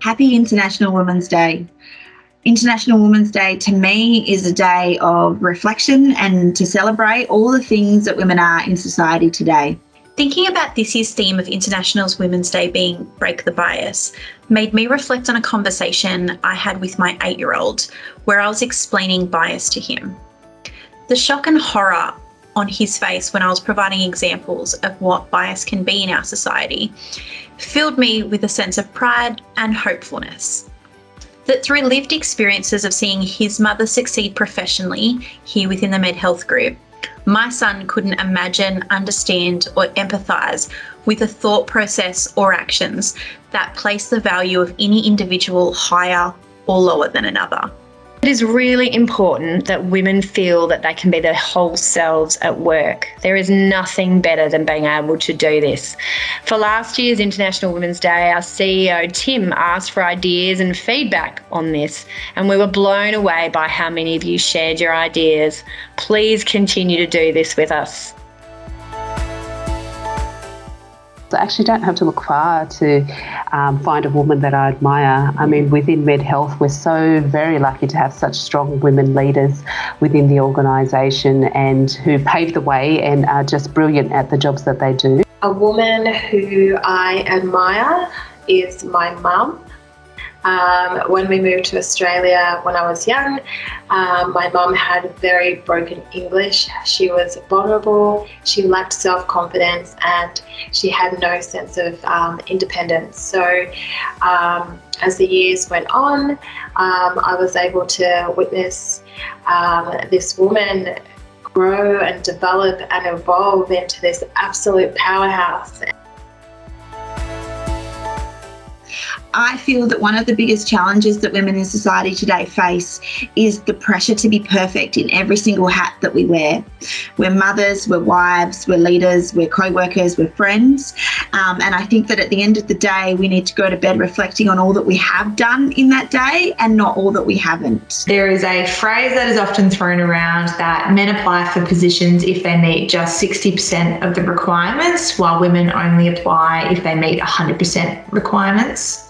Happy International Women's Day. International Women's Day to me is a day of reflection and to celebrate all the things that women are in society today. Thinking about this year's theme of International Women's Day being Break the Bias made me reflect on a conversation I had with my 8-year-old where I was explaining bias to him. The shock and horror on his face when I was providing examples of what bias can be in our society filled me with a sense of pride and hopefulness. That through lived experiences of seeing his mother succeed professionally here within the MedHealth group, my son couldn't imagine, understand, or empathise with a thought process or actions that place the value of any individual higher or lower than another. It is really important that women feel that they can be their whole selves at work. There is nothing better than being able to do this. For last year's International Women's Day, our CEO, Tim, asked for ideas and feedback on this, and we were blown away by how many of you shared your ideas. Please continue to do this with us. I actually don't have to look far to find a woman that I admire. I mean, within MedHealth, we're so very lucky to have such strong women leaders within the organisation and who pave the way and are just brilliant at the jobs that they do. A woman who I admire is my mum. When we moved to Australia when I was young, my mum had very broken English. She was vulnerable, she lacked self-confidence, and she had no sense of independence. So as the years went on, I was able to witness this woman grow and develop and evolve into this absolute powerhouse. I feel that one of the biggest challenges that women in society today face is the pressure to be perfect in every single hat that we wear. We're mothers, we're wives, we're leaders, we're co-workers, we're friends. And I think that at the end of the day, we need to go to bed reflecting on all that we have done in that day and not all that we haven't. There is a phrase that is often thrown around that men apply for positions if they meet just 60% of the requirements, while women only apply if they meet 100% requirements.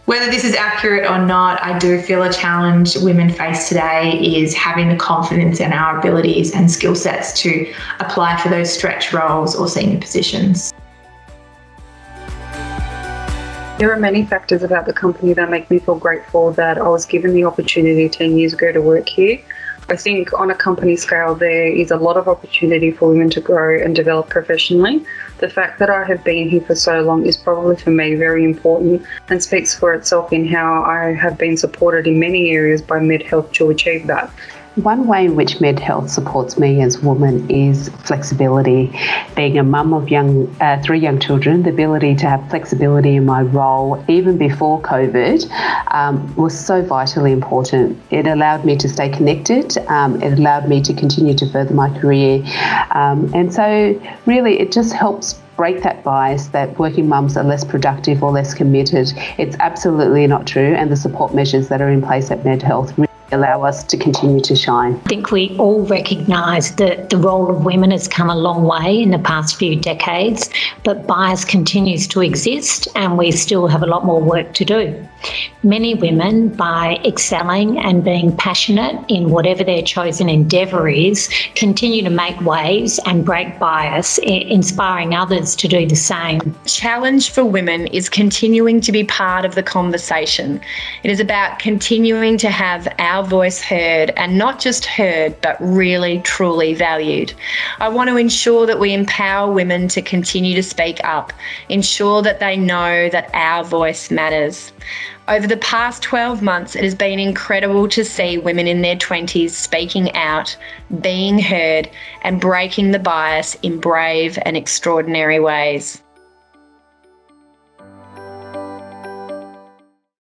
Whether this is accurate or not, I do feel a challenge women face today is having the confidence in our abilities and skill sets to apply for those stretch roles or senior positions. There are many factors about the company that make me feel grateful that I was given the opportunity 10 years ago to work here. I think on a company scale, there is a lot of opportunity for women to grow and develop professionally. The fact that I have been here for so long is probably for me very important and speaks for itself in how I have been supported in many areas by MedHealth to achieve that. One way in which MedHealth supports me as a woman is flexibility. Being a mum of 3 young children, the ability to have flexibility in my role, even before COVID, was so vitally important. It allowed me to stay connected. It allowed me to continue to further my career. And so really it just helps break that bias that working mums are less productive or less committed. It's absolutely not true, and the support measures that are in place at MedHealth really allow us to continue to shine. I think we all recognise that the role of women has come a long way in the past few decades, but bias continues to exist and we still have a lot more work to do. Many women, by excelling and being passionate in whatever their chosen endeavour is, continue to make waves and break bias, inspiring others to do the same. Challenge for women is continuing to be part of the conversation. It is about continuing to have our voice heard, and not just heard, but really, truly valued. I want to ensure that we empower women to continue to speak up, ensure that they know that our voice matters. Over the past 12 months, it has been incredible to see women in their 20s speaking out, being heard, and breaking the bias in brave and extraordinary ways.